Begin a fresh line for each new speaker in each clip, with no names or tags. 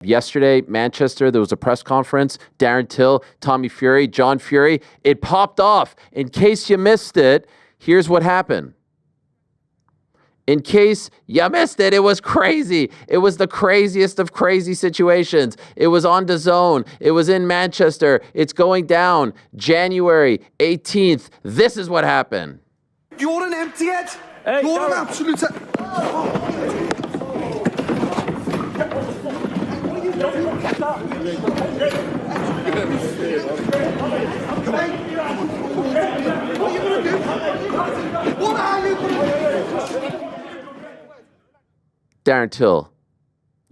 Yesterday, Manchester, there was a press conference. Darren Till, Tommy Fury, John Fury. It popped off. In case you missed it, here's what happened. In case you missed it, it was crazy. It was the craziest of crazy situations. It was on DAZN. It was in Manchester. It's going down January 18th. This is what happened.
You're an empty head. Hey, you're an absolute... What are you going to do? What are you going to do?
Darren Till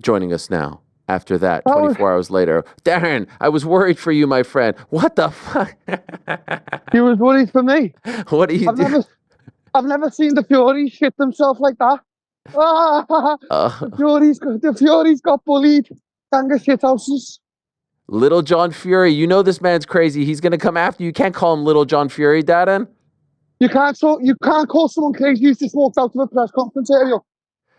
joining us now after that, 24 hours later. Darren, I was worried for you, my friend. What the fuck?
You was worried for me.
What do you do?
I've never seen the Fury shit themselves like that. The Fury's got bullied. Gang of shithouses.
Little John Fury, you know this man's crazy. He's going to come after you. You can't call him Little John Fury, Darren.
You can't call someone crazy who's just walked out of a press conference, Ariel.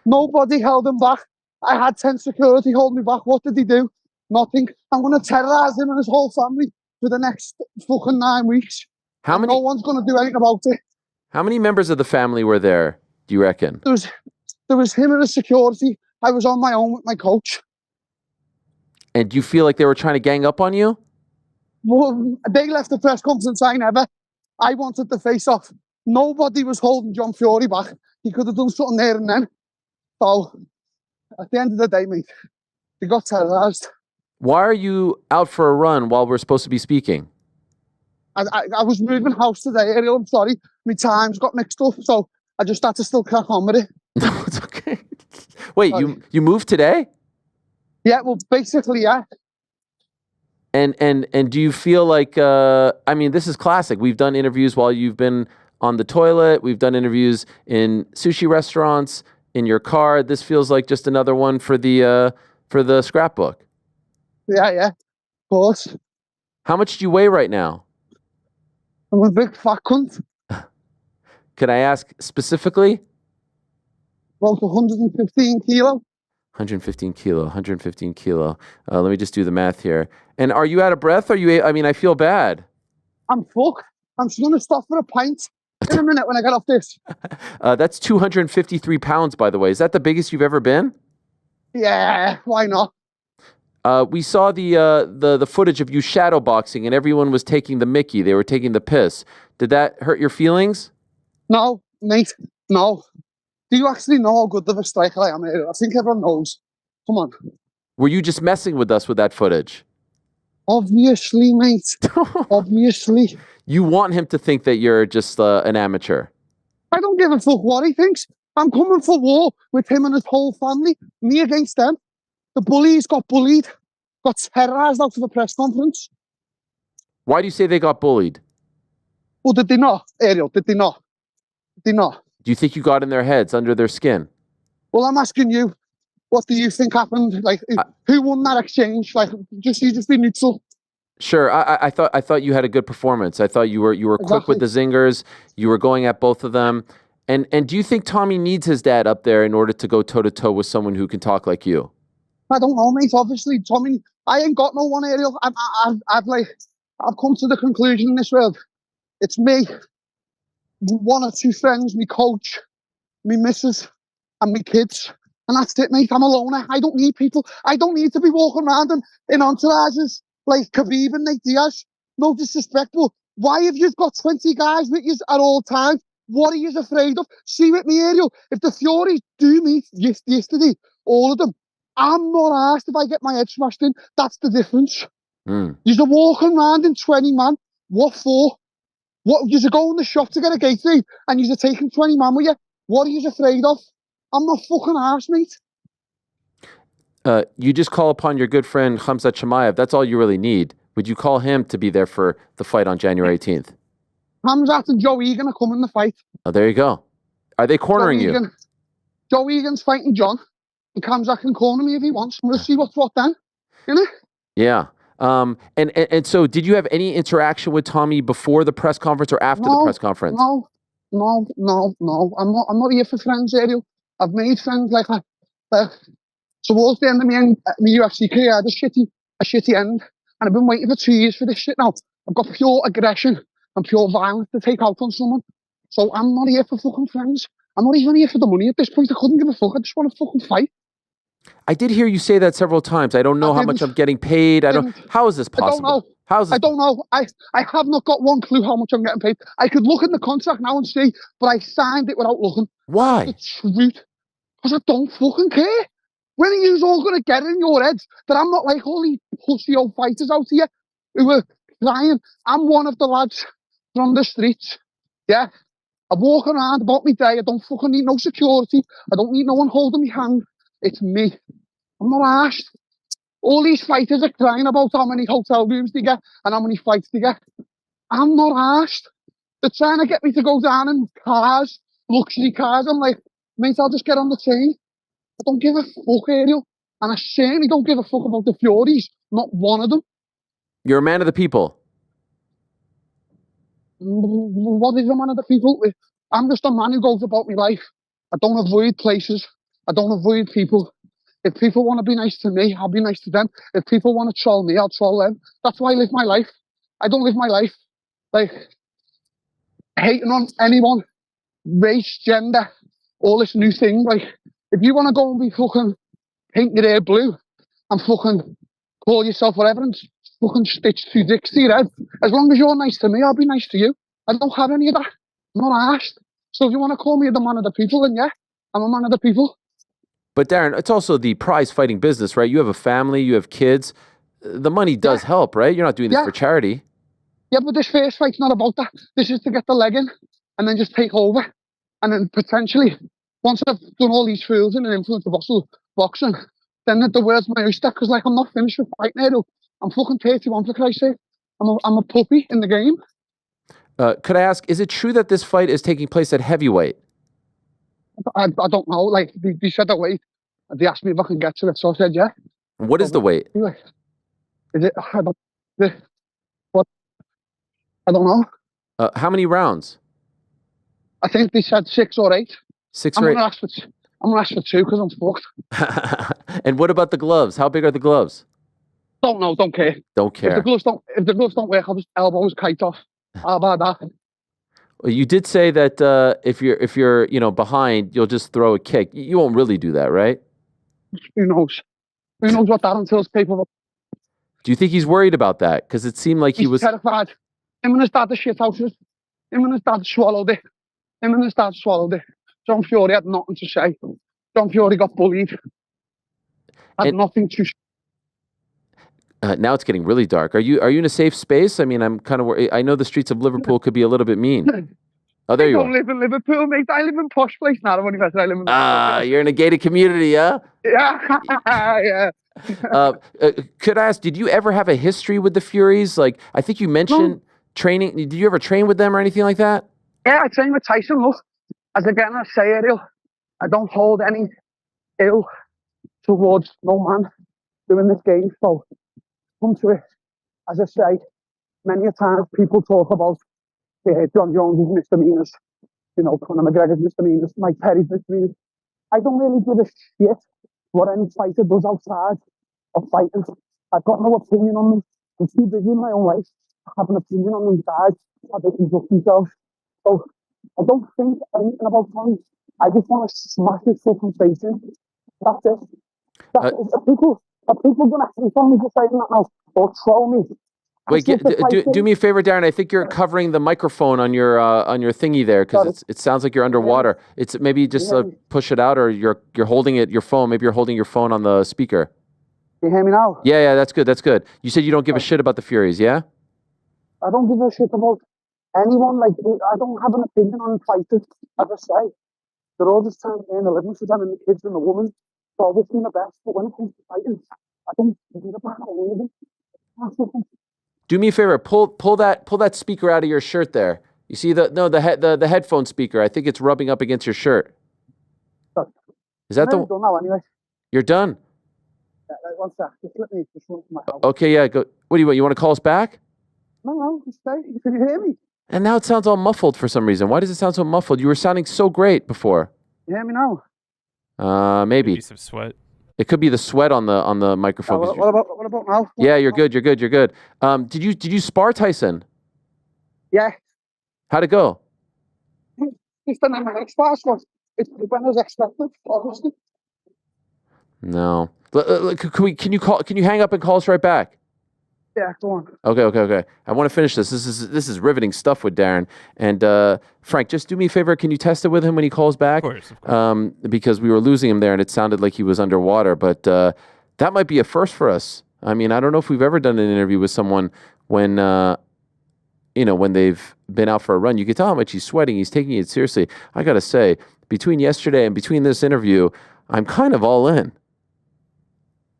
Nobody held him back. I had 10 security holding me back. What did he do? Nothing. I'm going to terrorise him and his whole family for the next fucking 9 weeks. No one's going to do anything about it.
How many members of the family were there, do you reckon?
There was him and his security. I was on my own with my coach.
And do you feel like they were trying to gang up on you?
Well, they left the press conference. I wanted the face off. Nobody was holding John Fury back. He could have done something there and then. So, at the end of the day, mate, they got terrorised.
Why are you out for a run while we're supposed to be speaking?
I was moving house today, Ariel. I'm sorry. My times got mixed up, so I just had to still crack on with it.
No, it's okay. Wait, you moved today?
Yeah, well, basically, yeah.
And do you feel like, I mean, this is classic. We've done interviews while you've been on the toilet. We've done interviews in sushi restaurants, in your car. This feels like just another one for the scrapbook.
Yeah, of course.
How much do you weigh right now?
I'm a big fat cunt.
Could I ask specifically?
About 115 kilo.
115 kilo. Let me just do the math here. And are you out of breath? I feel bad.
I'm fucked. I'm just going to stop for a pint in a minute when I get off this.
That's 253 pounds, by the way. Is that the biggest you've ever been?
Yeah, why not?
We saw the footage of you shadowboxing, and everyone was taking the mickey. They were taking the piss. Did that hurt your feelings?
No, mate, no. Do you actually know how good of a striker I am here? I think everyone knows. Come on.
Were you just messing with us with that footage?
Obviously, mate. Obviously.
You want him to think that you're just an amateur.
I don't give a fuck what he thinks. I'm coming for war with him and his whole family. Me against them. The bullies got bullied. Got terrorised out of a press conference.
Why do you say they got bullied?
Well, did they not, Ariel? Did they not? Did they not?
Do you think you got in their heads, under their skin?
Well, I'm asking you, what do you think happened? Like, who won that exchange? Like, just be neutral.
Sure. I thought you had a good performance. I thought you were exactly. Quick with the zingers. You were going at both of them. And do you think Tommy needs his dad up there in order to go toe to toe with someone who can talk like you?
I don't know, mate. Obviously, Tommy, I ain't got no one, Ariel. I've come to the conclusion in this world. It's me, one or two friends, me coach, me missus, and me kids. And that's it, mate. I'm a loner. I don't need people. I don't need to be walking around in entourages like Khabib and Nate Diaz. No disrespect, but why have you got 20 guys with you at all times? What are you afraid of? See with me, Ariel. If the Furies do meet yesterday, all of them, I'm not asked if I get my head smashed in. That's the difference. You're walking around in 20 man. What for? What? You're going to the shop to get a Gatorade and you're taking 20 man with you. What are you afraid of? I'm not fucking arsed, mate.
You just call upon your good friend Khamzat Chimaev. That's all you really need. Would you call him to be there for the fight on January 18th?
Khamzat and Joe Egan are coming to fight.
Oh, there you go. Are they cornering you?
Joe Egan's fighting John. And Khamzat can corner me if he wants. We'll see what's what then. You know?
Yeah. And so did you have any interaction with Tommy before the press conference or after the press conference?
No. I'm not here for friends, Ariel. I've made friends like Towards the end of my UFC career, I had a shitty end. And I've been waiting for 2 years for this shit now. I've got pure aggression and pure violence to take out on someone. So I'm not here for fucking friends. I'm not even here for the money at this point. I couldn't give a fuck. I just want to fucking fight.
I did hear you say that several times. I don't know how much I'm getting paid. How is this possible?
I don't know. I don't know. I have not got one clue how much I'm getting paid. I could look in the contract now and see, but I signed it without looking.
Why?
That's the truth. Because I don't fucking care. When are you all going to get in your heads that I'm not like all these pussy old fighters out here who are crying? I'm one of the lads from the streets. Yeah. I walk around about my day. I don't fucking need no security. I don't need no one holding my hand. It's me. I'm not arsed. All these fighters are crying about how many hotel rooms they get and how many fights they get. I'm not arsed. They're trying to get me to go down in cars, luxury cars. I'm like, mate, I'll just get on the train. I don't give a fuck, Ariel. And I certainly don't give a fuck about the Furies. Not one of them.
You're a man of the people.
What is a man of the people? I'm just a man who goes about my life. I don't avoid places. I don't avoid people. If people want to be nice to me, I'll be nice to them. If people want to troll me, I'll troll them. That's why I live my life. I don't live my life like hating on anyone, race, gender, all this new thing. Like, if you want to go and be fucking paint your hair blue and fucking call yourself whatever and fucking stitch 2 dicks to your head, as long as you're nice to me, I'll be nice to you. I don't have any of that. I'm not asked. So if you want to call me the man of the people, then yeah, I'm a man of the people.
But Darren, it's also the prize fighting business, right? You have a family, you have kids. The money does help, right? You're not doing this for charity.
Yeah, but this first fight's not about that. This is to get the leg in and then just take over. And then potentially, once I've done all these fools and influence of boxing, then the world's my oyster. Because like, I'm not finished with fighting, Ariel. I'm fucking 31 for Christ's sake. I'm a puppy in the game.
Could I ask, is it true that this fight is taking place at heavyweight?
I don't know. Like, they said the weight. They asked me if I can get to it, so I said yeah.
What is the weight?
Anyway, is it? What? I don't know.
How many rounds?
I think they said 6 or 8.
6 or 8?
I'm gonna ask for 2 because I'm fucked.
And what about the gloves? How big are the gloves?
Don't know. Don't care.
Don't care.
If the gloves don't work, I'll just elbow his kite off. How about that?
Well, you did say that if you're behind, you'll just throw a kick. You won't really do that, right?
Who knows? Who knows what Darren Till's capable of?
Do you think he's worried about that? Because it seemed like he was
terrified. Him and his dad, the shit houses. Him and his dad swallowed it. John Fury had nothing to say. John Fury got bullied. Had nothing to say.
Now it's getting really dark. Are you in a safe space? I mean, I'm kind of worried. I know the streets of Liverpool could be a little bit mean. Oh, there you are.
I don't live in Liverpool, mate. I live in a posh place now. I live in
you're in a gated community, huh?
Yeah. Yeah.
Could I ask, did you ever have a history with the Furies? Like, I think you mentioned training. Did you ever train with them or anything like that?
Yeah, I trained with Tyson. Look, as again I say, Ariel, I don't hold any ill towards no man doing this game. So come to it. As I say, many a times people talk about John Jones' misdemeanors, Conor McGregor's misdemeanors, Mike Perry's misdemeanors. I don't really give a shit what any fighter does outside of fighting. I've got no opinion on them. I'm too busy in my own life to have an opinion on these guys, how they conduct themselves. So I don't think anything about Tony. I just want to smash his fucking face in. That's it. Are people going to hate on me for saying that now? Or troll me?
Wait, do me a favor, Darren. I think you're covering the microphone on your thingy there because it sounds like you're underwater. It's maybe just push it out, or you're holding your phone. Maybe you're holding your phone on the speaker.
You hear me now?
Yeah, that's good. You said you don't give a shit about the Furies, yeah?
I don't give a shit about anyone. Like, I don't have an opinion on fighters. As I say, they're all just trying to earn a living for them and the kids and the woman. So I wish them the best. But when it comes to fighting, I don't give a fuck about them.
Do me a favor, pull that speaker out of your shirt there. You see the headphone speaker. I think it's rubbing up against your shirt. Is that
I'm done now anyway.
You're done?
Yeah, one sec. Just let me run to my house.
Okay, yeah, go. What do you want? You want to call us back?
No, just stay. Can you hear me?
And now it sounds all muffled for some reason. Why does it sound so muffled? You were sounding so great before.
You hear me now?
Maybe.
Maybe some sweat.
It could be the sweat on the microphone.
What about now?
Yeah, you're good. You're good. You're good. Did you spar Tyson?
Yeah.
How'd it go?
It's the number next fast one. It's when I was expected, obviously.
No. Can you hang up and call us right back?
Yeah, go on.
Okay. I want to finish this. This is riveting stuff with Darren. And Frank, just do me a favor. Can you test it with him when he calls back?
Of course.
Because we were losing him there, and it sounded like he was underwater. But that might be a first for us. I mean, I don't know if we've ever done an interview with someone when when they've been out for a run. You can tell how much he's sweating. He's taking it seriously. I got to say, between yesterday and between this interview, I'm kind of all in.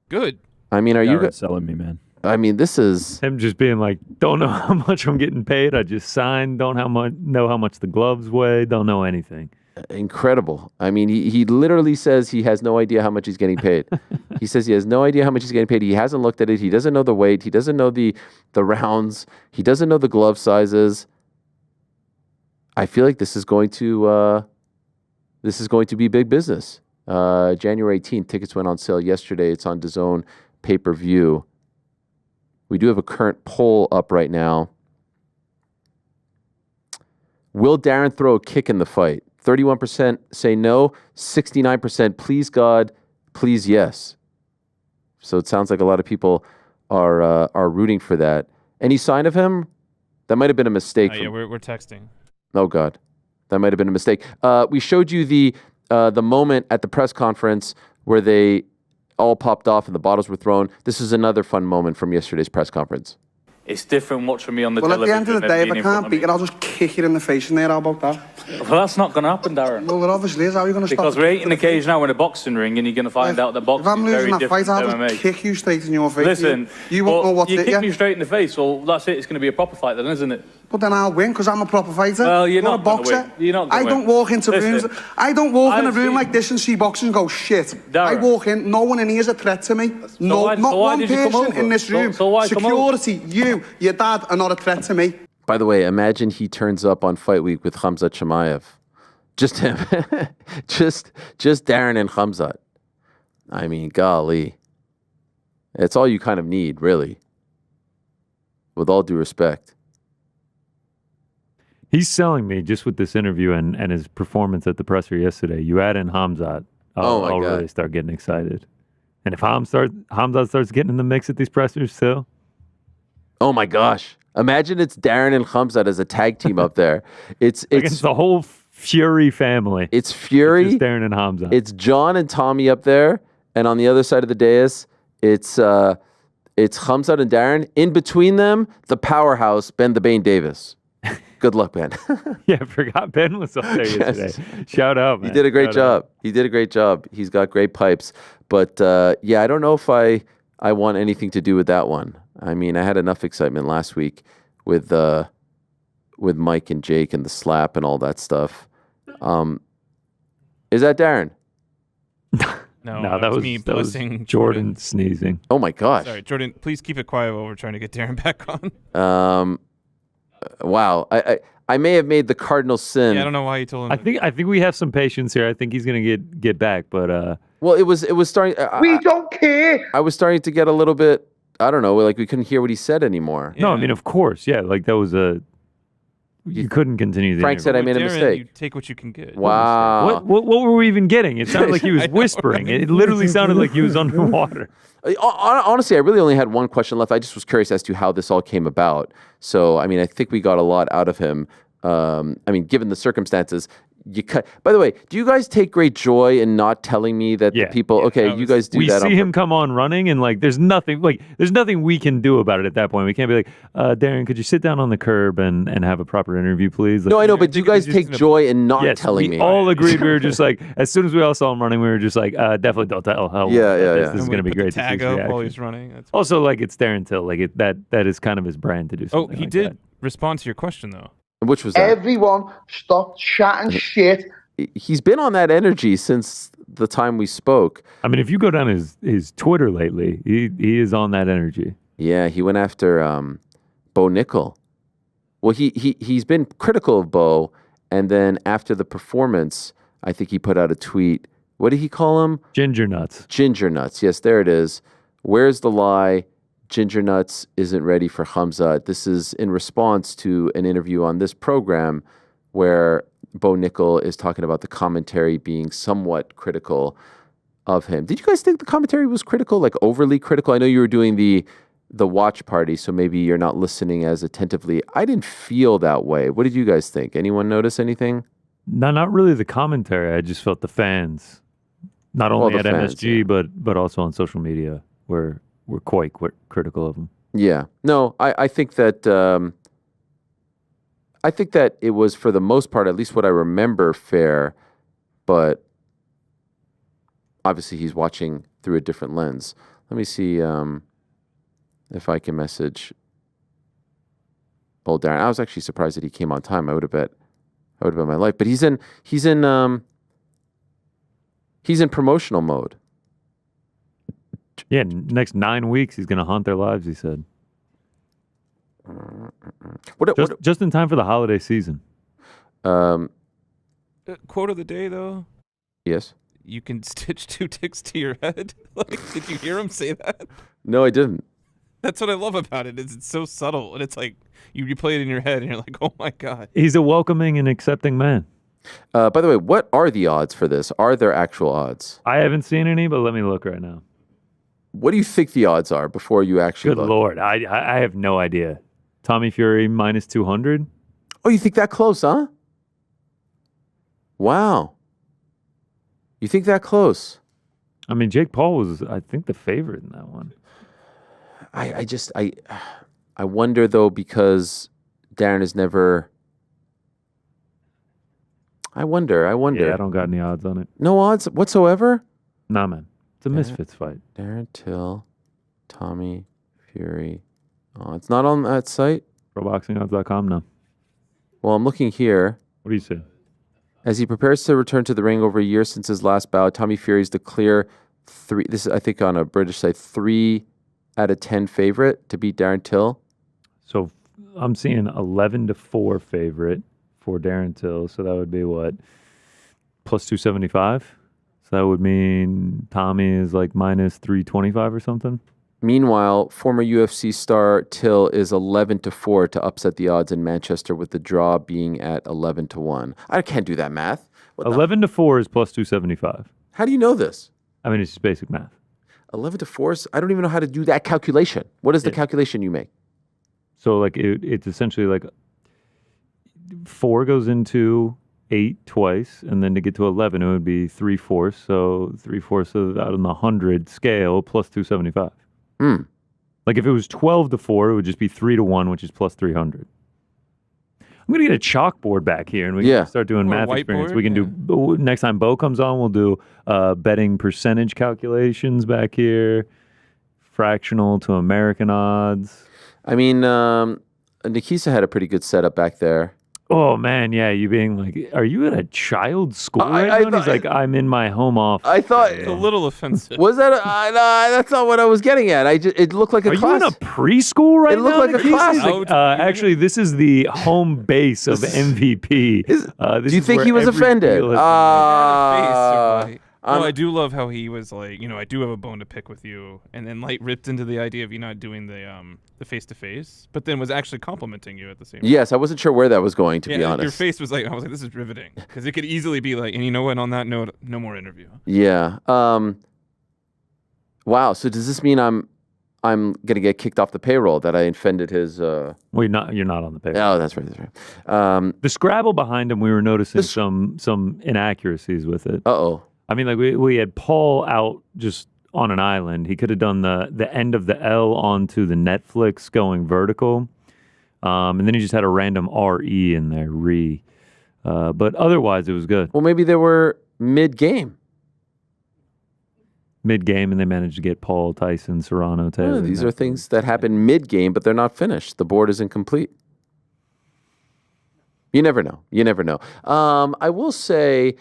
Good.
I mean, are you guys
selling me, man?
I mean, this is
him just being like, don't know how much I'm getting paid. I just signed. Don't know how much the gloves weigh. Don't know anything.
Incredible. I mean, he literally says he has no idea how much he's getting paid. He says he has no idea how much he's getting paid. He hasn't looked at it. He doesn't know the weight. He doesn't know the rounds. He doesn't know the glove sizes. I feel like this is going to be big business. January 18th, tickets went on sale yesterday. It's on DAZN pay-per-view. We do have a current poll up right now. Will Darren throw a kick in the fight? 31% say no. 69% please God, please yes. So it sounds like a lot of people are rooting for that. Any sign of him? That might have been a mistake.
Yeah, we're texting.
Oh God, that might have been a mistake. We showed you the moment at the press conference where they all popped off and the bottles were thrown. This is another fun moment from yesterday's press conference.
It's different watching me on the
television.
television.
Well, at the end of the day, if I can't beat it, I'll just kick you in the face in there. How about that?
Well, that's not going to happen, Darren.
Well, it obviously is. How are you going to stop?
Because we're 8 in the cage now in a boxing ring, and you're going to find out that boxing
if I'm
is
losing
very
that fight,
different
I'll
to
just
MMA.
kick you straight in your face.
Listen,
you won't know what's
you
it.
kick me straight in the face. Well, that's it. It's going to be a proper fight then, isn't it?
But then I'll win because I'm a proper fighter.
Well, you're not
a boxer.
Win. You're not.
I don't walk into rooms. I don't walk in a room like this and see boxing and go shit.
Darren.
I walk in. No one in here is a threat to me. Not one person in this room. Security, you, your dad are not a threat to me.
By the way, imagine he turns up on Fight Week with Khamzat Chimaev. Just him. just Darren and Khamzat. I mean, golly. It's all you kind of need, really. With all due respect.
He's selling me just with this interview and his performance at the presser yesterday. You add in Khamzat, I'll really start getting excited. And if Khamzat starts getting in the mix at these pressers too.
Oh my gosh. Imagine it's Darren and Khamzat as a tag team up there. It's
against the whole Fury family.
It's Fury.
It's Darren and Khamzat.
It's John and Tommy up there. And on the other side of the dais, it's Khamzat and Darren. In between them, the powerhouse, Ben the Bane Davis. Good luck, Ben.
Yeah, I forgot Ben was up there yesterday. Shout out, man.
He did a great job. He did a great job. He's got great pipes. But yeah, I don't know if I want anything to do with that one. I mean, I had enough excitement last week with Mike and Jake and the slap and all that stuff. Is that Darren?
No, that was me blessing
Jordan sneezing.
Oh my gosh!
Sorry, Jordan. Please keep it quiet while we're trying to get Darren back on.
Wow. I may have made the cardinal sin.
Yeah, I don't know why you told him.
I think we have some patience here. I think he's gonna get back, but
well, it was starting.
We don't care.
I was starting to get a little bit. I don't know. Like we couldn't hear what he said anymore.
No, I mean, of course, yeah. Like that was you couldn't continue the
Frank
interview.
said I made a
Darren,
mistake.
You take what you can get.
Wow.
What were we even getting? It sounded like he was whispering. It literally sounded like he was underwater.
Honestly, I really only had one question left. I just was curious as to how this all came about. So, I mean, I think we got a lot out of him. I mean, given the circumstances, By the way, do you guys take great joy in not telling me that the people? Okay, you guys do that.
We see him come on running, and like, there's nothing we can do about it at that point. We can't be like, Darren, could you sit down on the curb and have a proper interview, please? Like,
no, I know, but do you guys take joy in not telling me?
We all agreed. We were just like, as soon as we all saw him running, we were just like, definitely don't tell him. This is going to be great.
Tag up while he's running. That's
also, like, it's Darren Till. Like that is kind of his brand to do something.
Oh, he did respond to your question though.
Which was that?
Everyone stop chatting shit.
He's been on that energy since the time we spoke.
I mean, if you go down his Twitter lately, he is on that energy.
Yeah, he went after Bo Nickel. Well, he's been critical of Bo, and then after the performance, I think he put out a tweet What did he call them?
Ginger nuts.
Ginger nuts. Yes, there it is. Where's the lie? Ginger nuts isn't ready for Khamzat. This is in response to an interview on this program where Bo Nickel is talking about the commentary being somewhat critical of him. Did you guys think the commentary was critical, like overly critical? I know you were doing the watch party, so maybe you're not listening as attentively. I didn't feel that way. What did you guys think? Anyone notice anything?
No, not really the commentary. I just felt the fans, not only at MSG, but also on social media, were quite critical of him.
Yeah. No, I think that it was, for the most part, at least what I remember, fair, but obviously he's watching through a different lens. Let me see if I can message old Darren. I was actually surprised that he came on time. I would have bet my life. But he's in promotional mode.
Yeah, next 9 weeks he's gonna haunt their lives, he said. Just in time for the holiday season.
Quote of the day, though.
Yes.
You can stitch 2 ticks to your head. Like, did you hear him say that?
No, I didn't.
That's what I love about it. It's so subtle, and it's like you play it in your head, and you're like, oh my god.
He's a welcoming and accepting man.
By the way, what are the odds for this? Are there actual odds?
I haven't seen any, but let me look right now.
What do you think the odds are before you actually
Good
look?
Lord, I have no idea. Tommy Fury minus 200.
Oh, you think that close, huh? Wow. You think that close?
I mean, Jake Paul was, I think, the favorite in that one.
I wonder, though, because Darren has never... I wonder.
Yeah, I don't got any odds on it.
No odds whatsoever?
Nah, man. It's a misfits fight.
Darren Till, Tommy Fury. Oh, it's not on that site?
ProBoxingOdds.com, no.
Well, I'm looking here.
What do you say?
As he prepares to return to the ring over a year since his last bout, Tommy Fury is the clear 3. This is, I think, on a British site, 3 out of 10 favorite to beat Darren Till.
So I'm seeing 11-4 favorite for Darren Till. So that would be what? Plus 275? So that would mean Tommy is like minus 325 or something?
Meanwhile, former UFC star Till is 11-4 to upset the odds in Manchester, with the draw being at 11-1. I can't do that math.
11-4 is plus 275.
How do you know this?
I mean, it's just basic math.
11-4. I don't even know how to do that calculation. What is the calculation you make?
So like it's essentially like 4 goes into 8 twice, and then to get to 11, it would be 3/4. So 3/4 of out on the 100 scale plus 275. Like if it was 12-4, it would just be 3-1, which is plus 300. I'm gonna get a chalkboard back here, and we can start doing math experience. We can do next time Bo comes on. We'll do betting percentage calculations back here, fractional to American odds.
I mean, Nikisa had a pretty good setup back there.
Oh man, yeah, you being like, are you at a child's school right now? He's like, I'm in my home office.
I thought
it's a little offensive.
Was that? That's not what I was getting at. It looked like a class.
Are you in a preschool right now?
It looked like a class.
Actually, this is the home base of MVP.
Do you think he was offended?
No, I do love how he was like, I do have a bone to pick with you, and then like ripped into the idea of you not doing the face-to-face, but then was actually complimenting you at the same time.
Yes, I wasn't sure where that was going, to be honest.
Your face was like, I was like, this is riveting, because it could easily be like, and you know what, on that note, no more interview.
Yeah. Wow, so does this mean I'm going to get kicked off the payroll, that I offended his...
Well, you're not on the payroll.
Oh, that's right.
The Scrabble behind him, we were noticing some inaccuracies with it.
Uh-oh.
I mean, like we had Paul out just on an island. He could have done the end of the L onto the Netflix going vertical. And then he just had a random RE in there, re. But otherwise, it was good.
Well, maybe they were mid-game.
Mid-game, and they managed to get Paul, Tyson, Serrano, Taylor.
Yeah, these are things that happen mid-game, but they're not finished. The board is incomplete. You never know. I will say...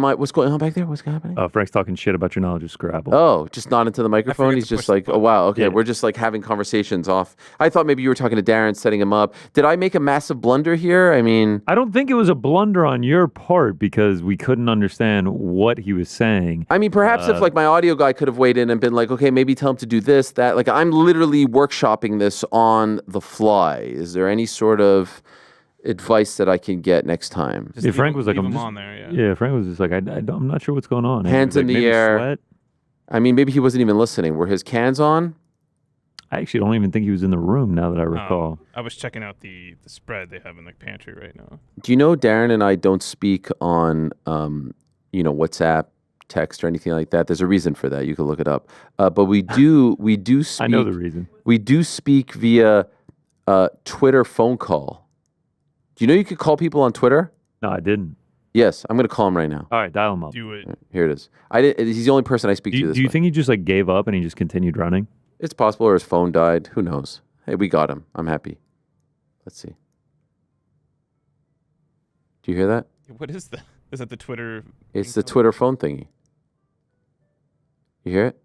What's going on back there? What's happening?
Frank's talking shit about your knowledge of Scrabble.
Oh, just not into the microphone.
forget
He's
to
just
push the
like, oh
button.
wow, okay,
Yeah.
we're just like having conversations off. I thought maybe you were talking to Darren, setting him up. Did I make a massive blunder here? I mean,
I don't think it was a blunder on your part because we couldn't understand what he was saying.
Perhaps if like my audio guy could have weighed in and been like, okay, maybe tell him to do this, that. Like I'm literally workshopping this on the fly. Is there any sort of advice that I can get next time?
Just
Yeah, Frank was like,
leave
I'm
him
just-
on there. Yeah.
Yeah, Frank was just like, I'm not sure what's going on. And he
Hands
was
in
like,
the
maybe
air.
Sweat.
Maybe he wasn't even listening. Were his cans on?
I actually don't even think he was in the room now that I recall.
I was checking out the spread they have in the pantry right now.
Do you know Darren and I don't speak on, WhatsApp, text, or anything like that? There's a reason for that. You can look it up. But we do speak.
I know the reason.
We do speak via Twitter phone call. Do you know you could call people on Twitter?
No, I didn't.
Yes, I'm going to call him right now.
All right, dial him up.
Do it.
Here it is. He's the only person I speak to this
Do you
way.
think he just like gave up and he just continued running?
It's possible, or his phone died. Who knows? Hey, we got him. I'm happy. Let's see. Do you hear that?
What is that? Is that the Twitter?
It's the Twitter phone thingy. You hear it?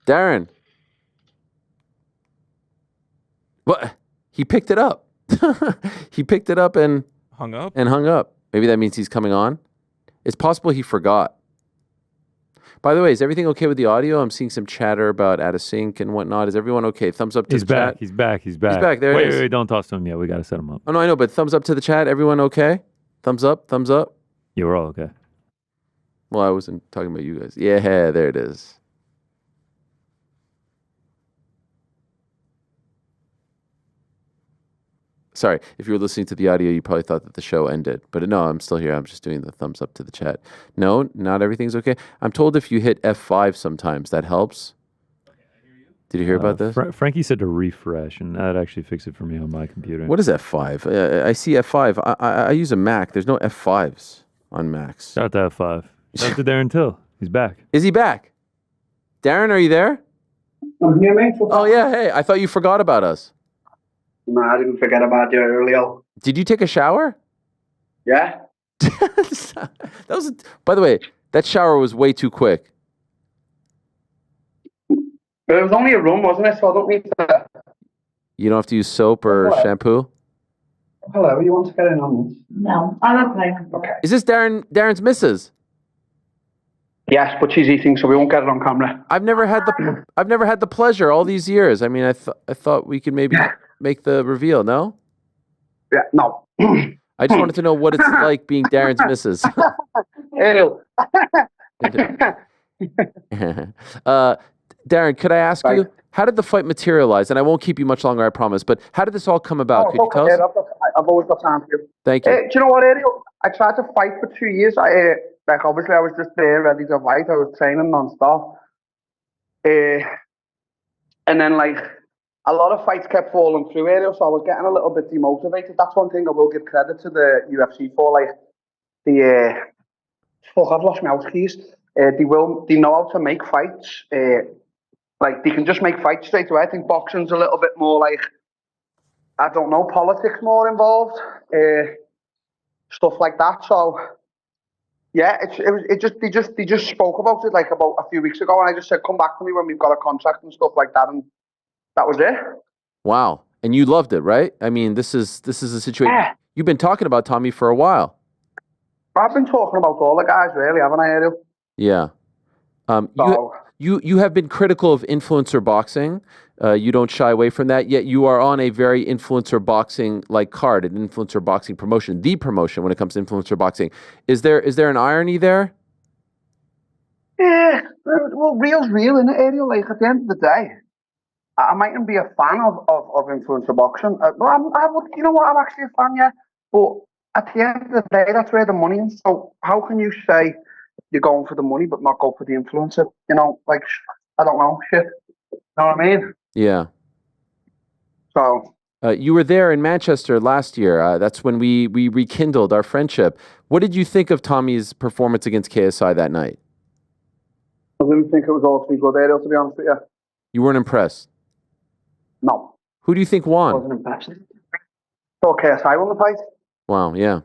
Darren. What? He picked it up. He picked it up and
Hung up?
hung up. Maybe that means he's coming on. It's possible he forgot. By the way, is everything okay with the audio? I'm seeing some chatter about out of sync and whatnot. Is everyone okay? Thumbs up to
He's
the
back.
chat.
He's back. He's back.
back. There it
wait,
is.
Wait, don't toss to him yet. We got to set him up.
Oh, no, I know, but thumbs up to the chat. Everyone okay? Thumbs up, thumbs up.
Yeah, we're all okay.
Well, I wasn't talking about you guys. Yeah, there it is. Sorry, if you were listening to the audio, you probably thought that the show ended. But no, I'm still here. I'm just doing the thumbs up to the chat. No, not everything's okay. I'm told if you hit F5 sometimes, that helps. Did you hear about this?
Frankie said to refresh, and that actually fixed it for me on my computer.
What is F5? I see F5. I use a Mac. There's no F5s on Macs.
Shout out to F5. Shout out to Darren Till. He's back.
Is he back? Darren, are you there?
I'm here, mate.
Oh, yeah. Hey, I thought you forgot about us.
No, I didn't forget about you earlier.
Did you take a shower?
Yeah?
That was, by the way, that shower was way too quick.
But it was only a run, wasn't it? So I don't need to...
You don't have to use soap or
What?
shampoo.
Hello, you want to get in on this?
No, I'm okay.
Okay.
Is this Darren's missus?
Yes, but she's eating, so we won't get it on camera.
I've never had the pleasure all these years. I mean, I thought we could maybe make the reveal. No,
Yeah, no.
I just wanted to know what it's like being Darren's missus.
Ariel.
Darren, could I ask
Right.
you, how did the fight materialize? And I won't keep you much longer, I promise. But how did this all come about? Could you tell us?
I've always got time for you.
Thank you.
Do you know what, Ariel? I tried to fight for 2 years. Obviously, I was just there ready to fight. I was training non-stop. And then, a lot of fights kept falling through, Ariel, so I was getting a little bit demotivated. That's one thing I will give credit to the UFC for. I've lost my house keys. They know how to make fights. They can just make fights straight away. I think boxing's a little bit more politics more involved, stuff like that. So, yeah, they just spoke about it about a few weeks ago, and I just said, come back to me when we've got a contract and stuff like that, and that was it.
Wow. And you loved it, right? I mean, this is a situation.
Yeah.
You've been talking about Tommy for a while.
I've been talking about all the guys, really, haven't I, Ariel?
Yeah.
So,
You have been critical of influencer boxing. You don't shy away from that. Yet you are on a very influencer boxing card, an influencer boxing promotion, the promotion when it comes to influencer boxing. Is there an irony there?
yeah, well, real's real, isn't it, Ariel? At the end of the day, I mightn't be a fan of influencer boxing. You know what? I'm actually a fan, yeah. But at the end of the day, that's where the money is. So how can you say you're going for the money but not go for the influencer? I don't know, shit. You know what I mean?
Yeah.
So
You were there in Manchester last year. That's when we rekindled our friendship. What did you think of Tommy's performance against KSI that night?
I didn't think it was all too good, Ariel, to be honest with you.
You weren't impressed.
No,
Who do you think
I
won?
wasn't impressed. So KSI won the fight.
Wow, yeah.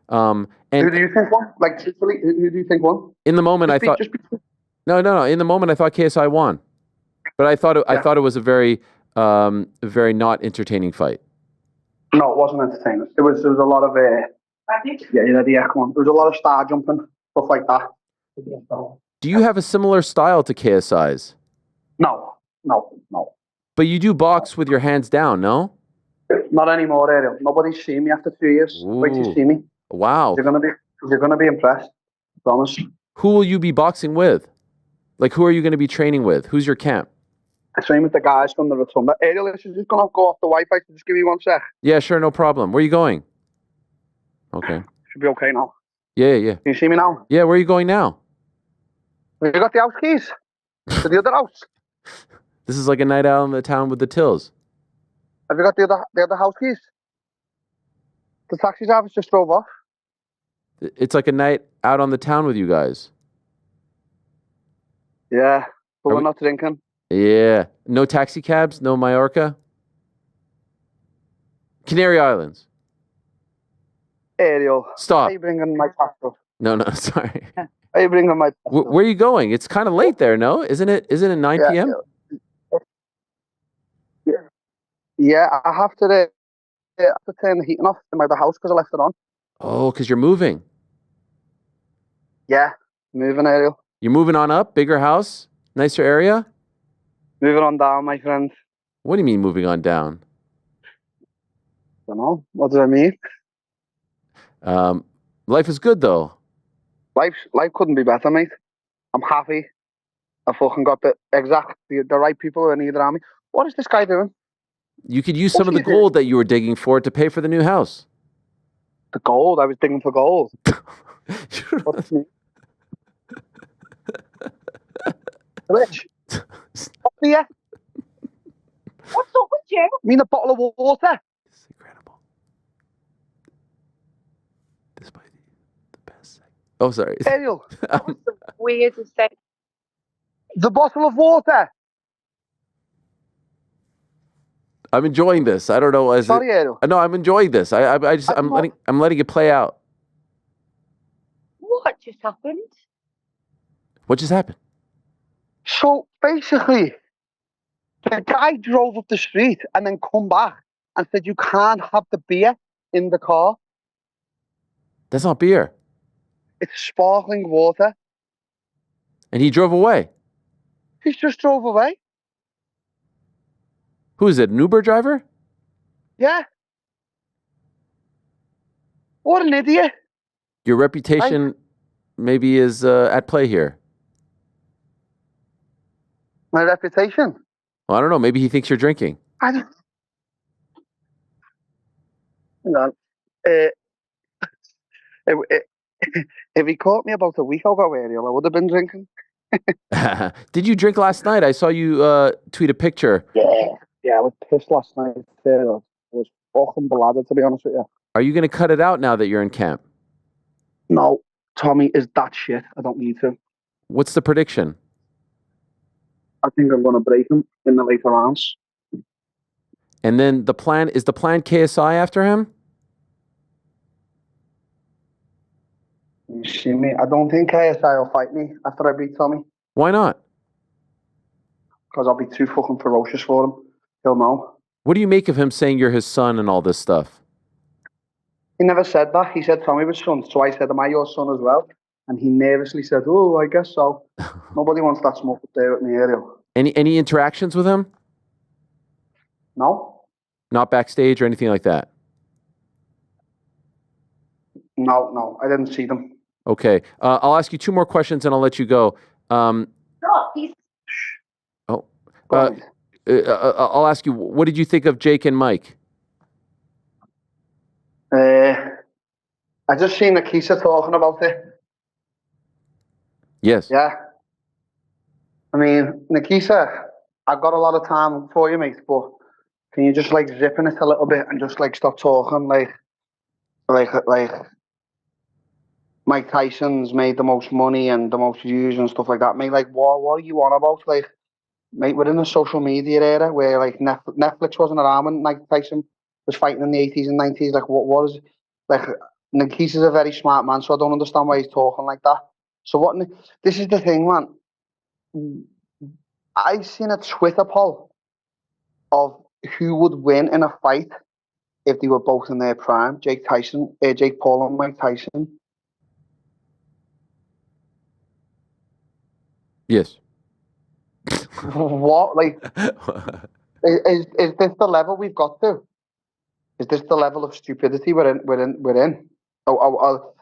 Who
And
do you think won? Like, truthfully, who do you think won?
in the moment, I thought no. In the moment, I thought KSI won, but I thought it was a very not entertaining fight.
No, it wasn't entertaining. There was a lot of the echo one. There was a lot of star jumping, stuff like that.
Do you have a similar style to KSI's?
No.
But you do box with your hands down, no?
Not anymore, Ariel. Nobody's seen me after 2 years. Wait till you see me.
Wow.
You're gonna be impressed. I promise.
Who will you be boxing with? Like, who are you going to be training with? Who's your camp?
I train with the guys from the Rotunda. Ariel, this is just gonna go off the Wi-Fi. So just give me 1 sec.
Yeah, sure, no problem. Where are you going? Okay.
Should be okay now.
Yeah.
Can you see me now?
Yeah, where are you going now?
Have you got the house keys to the other house?
This is like a night out in the town with the Tills.
Have you got the other house keys? The taxi driver just drove off.
It's like a night out on the town with you guys.
Yeah, but
Are
we're
we-
not drinking.
Yeah. No taxi cabs? No Mallorca? Canary Islands.
Ariel,
Stop.
are you bringing my passport?
No, sorry.
Are you bringing my passport?
Where are you going? It's kind of late there, no? Isn't it 9 p.m.?
Yeah, I have to turn the heating off in my house because I left it on.
Oh, because you're moving.
Yeah, moving, Ariel.
You're moving on up? Bigger house? Nicer area?
Moving on down, my friend.
What do you mean moving on down?
Don't know. What does that mean?
Life is good, though.
Life couldn't be better, mate. I'm happy. I fucking got the right people who I need around me. What is this guy doing?
You could use some of the gold that you were digging for to pay for the new house.
The gold? I was digging for gold. What's me? Rich. Up here. What's up with you? I mean a bottle of water.
This is incredible. This might be the best segment. Oh, sorry.
Ariel,
Weirdest thing.
the bottle of water.
I'm enjoying this. I don't know.
Sorry, Ariel.
No, I'm enjoying this. I'm letting it play out.
What just happened?
What just happened?
So basically, the guy drove up the street and then come back and said you can't have the beer in the car.
That's not beer.
It's sparkling water.
And he drove away.
He just drove away.
Who is it? An Uber driver?
Yeah. What an idiot.
Your reputation maybe is at play here.
My reputation.
Well, I don't know. Maybe he thinks you're drinking.
I don't. Hang on. If he caught me about a week ago, Ariel, I would have been drinking.
Did you drink last night? I saw you tweet a picture.
Yeah, I was pissed last night. I was fucking bladdered, to be honest with you.
Are you going to cut it out now that you're in camp?
No, Tommy is that shit. I don't need to.
What's the prediction?
I think I'm going to break him in the later rounds.
And then the plan KSI after him?
You see me? I don't think KSI will fight me after I beat Tommy.
Why not?
Because I'll be too fucking ferocious for him. He'll know.
What do you make of him saying you're his son and all this stuff?
He never said that. He said Tommy was son. So I said, am I your son as well? And he nervously said, oh, I guess so. Nobody wants that smoke up there with me, Ariel.
Any interactions with him?
No?
Not backstage or anything like that?
No. I didn't see them.
Okay. I'll ask you two more questions and I'll let you go.
Stop. He's
Go ahead.
I'll ask you, what did you think of Jake and Mike?
I just seen Nikisa talking about it.
Yes.
Yeah. I mean, Nikisa, I've got a lot of time for you, mate, but can you just like zip in it a little bit and just like stop talking like Mike Tyson's made the most money and the most views and stuff like that, mate? Like, what are you on about? Like, mate, we're in a social media era where like Netflix wasn't around when Mike Tyson was fighting in the 80s and 90s. Like, what is like? Like, he's a very smart man, so I don't understand why he's talking like that. So this is the thing, man. I seen a Twitter poll of who would win in a fight if they were both in their prime. Jake Paul and Mike Tyson.
Yes.
What? Like, is this the level we've got to? Is this the level of stupidity we're in?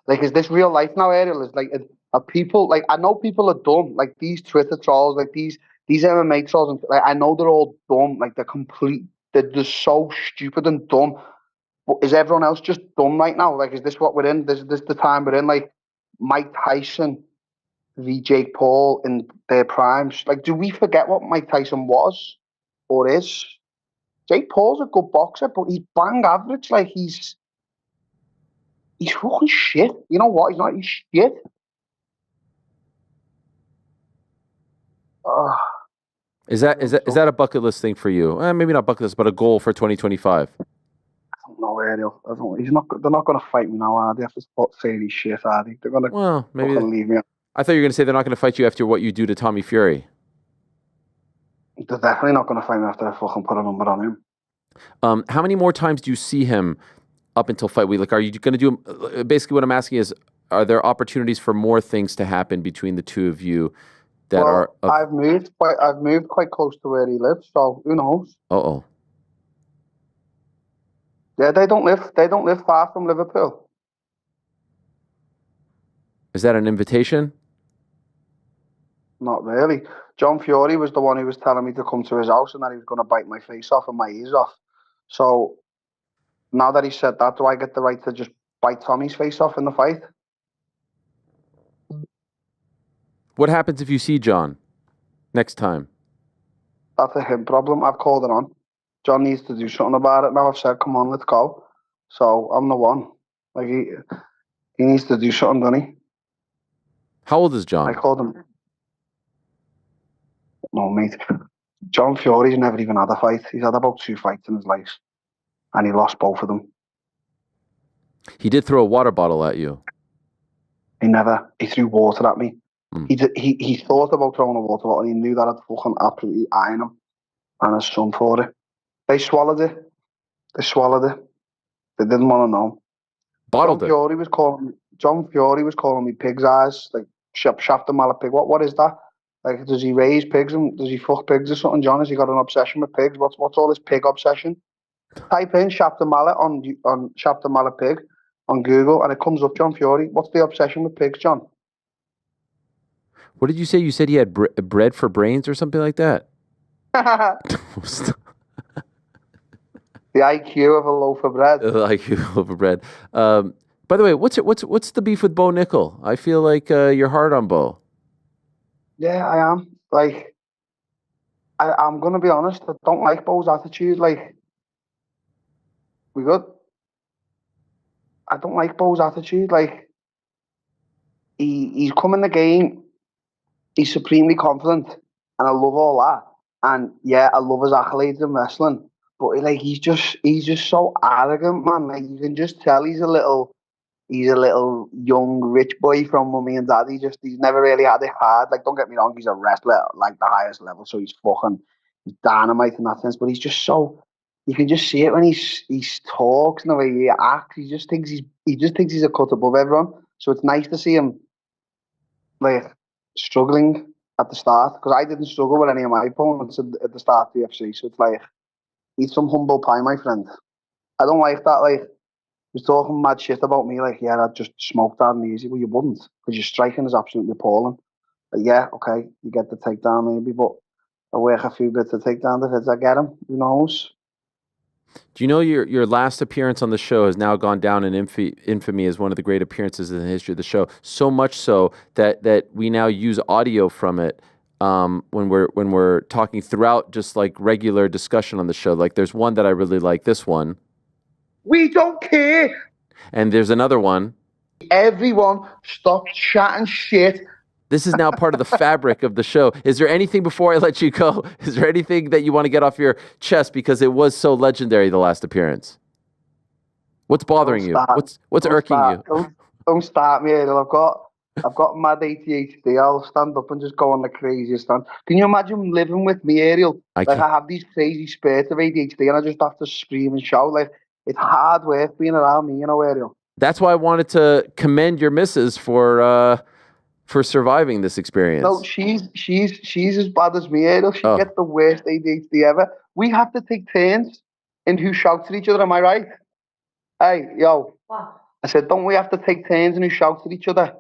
Like, is this real life now, Ariel? Is like, are people, like, I know people are dumb, like these Twitter trolls, like these MMA trolls, and like, I know they're all dumb, like they're just so stupid and dumb. But is everyone else just dumb right now? Like, is this what we're in? This the time we're in? Like, Mike Tyson v Jake Paul in their primes. Like, do we forget what Mike Tyson was or is? Jake Paul's a good boxer, but he's bang average. Like, he's fucking shit. You know what? He's not. He's shit.
Is that a bucket list thing for you? Maybe not bucket list, but a goal for 2025.
I don't know, Ariel. He's not. They're not going to fight me now, are they? After saying he's shit, are they? They're going to.
Well, maybe
leave me.
I thought you were going to say they're not going to fight you after what you do to Tommy Fury.
They're definitely not going to fight me after I fucking put a number on him.
How many more times do you see him up until fight week? Like, are you going to do? Basically, what I'm asking is, are there opportunities for more things to happen between the two of you?
I've moved quite close to where he lives, so who knows?
Uh-oh.
Yeah, they don't live far from Liverpool.
Is that an invitation?
Not really. John Fury was the one who was telling me to come to his house and that he was going to bite my face off and my ears off. So now that he said that, do I get the right to just bite Tommy's face off in the fight?
What happens if you see John next time?
That's a him problem. I've called it on. John needs to do something about it now. I've said, come on, let's go. So I'm the one. Like, he needs to do something, doesn't he?
How old is John?
I called him. No, mate. John Fury's never even had a fight. He's had about 2 fights in his life, and he lost both of them.
He did throw a water bottle at you.
He threw water at me. He thought about throwing a water bottle, and he knew that I'd fucking absolutely iron him and his son for it. They swallowed it. They didn't want to know.
Bottled it.
John Fury was calling me pig's eyes, like shaft a mallet pig. What is that? Like, does he raise pigs and does he fuck pigs or something, John? Has he got an obsession with pigs? What's all this pig obsession? Type in shaft a mallet on shaft a mallet pig on Google, and it comes up John Fury. What's the obsession with pigs, John?
What did you say? You said he had bread for brains or something like that?
The IQ of a loaf of bread.
The IQ of a loaf of bread. By the way, what's the beef with Bo Nickel? I feel like you're hard on Bo.
Yeah, I am. Like, I'm gonna be honest. I don't like Bo's attitude. Like, we good. I don't like Bo's attitude. Like, he's come in the game. He's supremely confident, and I love all that. And yeah, I love his accolades in wrestling. But like, he's just so arrogant, man. Like, you can just tell he's a little young rich boy from mummy and daddy. He's never really had it hard. Like, don't get me wrong, he's a wrestler like the highest level, so he's dynamite in that sense. But he's just so, you can just see it when he talks and the way he acts. He just thinks he's a cut above everyone. So it's nice to see him like struggling at the start, because I didn't struggle with any of my opponents at the start of the UFC. So it's like, eat some humble pie, my friend. I don't like that. Like, he was talking mad shit about me, like, yeah, I'd just smoke that and easy. Well, you wouldn't, because your striking is absolutely appalling. But yeah, okay, you get the takedown maybe, but I work a few bits to take down the hits. I get him. Who knows?
Do you know your last appearance on the show has now gone down in infamy as one of the great appearances in the history of the show? So much so that we now use audio from it when we're talking throughout, just like regular discussion on the show. Like, there's one that I really like. This one.
We don't care.
And there's another one.
Everyone stop chatting shit.
This is now part of the fabric of the show. Is there anything, before I let you go, is there anything that you want to get off your chest, because it was so legendary, the last appearance? What's bothering you? What's irking you?
Don't start me, Ariel. I've got mad ADHD. I'll stand up and just go on the craziest stand. Can you imagine living with me, Ariel?
I
Like,
can't.
I have these crazy spurts of ADHD and I just have to scream and shout. Like, it's hard work being around me, you know, Ariel.
That's why I wanted to commend your missus for surviving this experience.
No, she's as bad as me, Ariel. She
Oh.
gets the worst ADHD ever. We have to take turns in who shouts at each other, am I right? Hey, yo.
Wow.
I said, don't we have to take turns in who shouts at each other?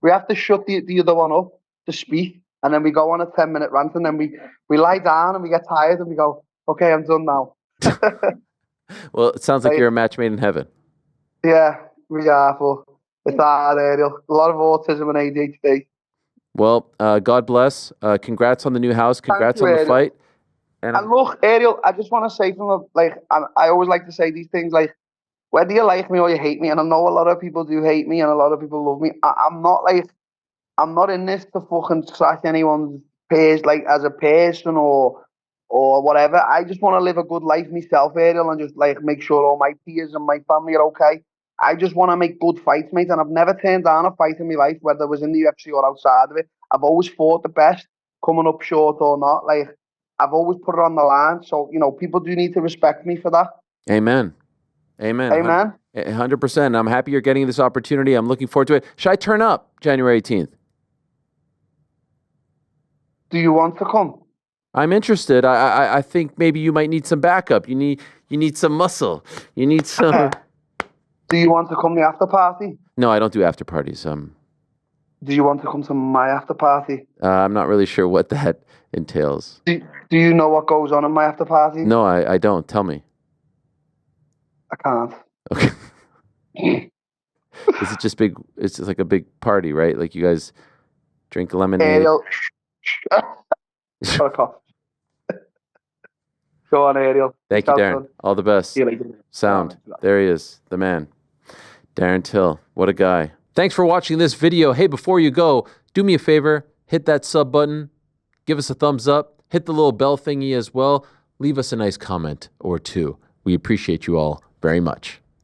We have to shut the other one up to speak, and then we go on a 10-minute rant, and then we lie down and we get tired and we go, okay, I'm done now.
Well, it sounds like you're a match made in heaven.
Yeah, we are, but it's hard, Ariel. A lot of autism and ADHD.
Well, God bless. Congrats on the new house. Congrats
you,
on the
Ariel.
fight.
And look, Ariel, I just want to say I always like to say these things, like, whether you like me or you hate me, and I know a lot of people do hate me and a lot of people love me, I'm not in this to fucking trash anyone's page, like, as a person or whatever. I just want to live a good life myself, Ariel, and just, like, make sure all my peers and my family are okay. I just want to make good fights, mate, and I've never turned down a fight in my life, whether it was in the UFC or outside of it. I've always fought the best, coming up short or not. Like, I've always put it on the line, so, you know, people do need to respect me for that.
Amen. Amen.
Amen.
100%. I'm happy you're getting this opportunity. I'm looking forward to it. Should I turn up January 18th?
Do you want to come?
I'm interested. I think maybe you might need some backup. You need some muscle. You need some.
Do you want to come to the after party?
No, I don't do after parties.
Do you want to come to my after party?
I'm not really sure what that entails.
Do you know what goes on in my after party?
No, I don't. Tell me.
I can't.
Okay. Is it just big? It's just like a big party, right? Like you guys drink lemonade.
Ariel. Fuck off. Go on, Ariel.
Thank you, Darren. All the best.
See you later.
Sound. There he is, the man. Darren Till. What a guy. Thanks for watching this video. Hey, before you go, do me a favor. Hit that sub button. Give us a thumbs up. Hit the little bell thingy as well. Leave us a nice comment or two. We appreciate you all very much.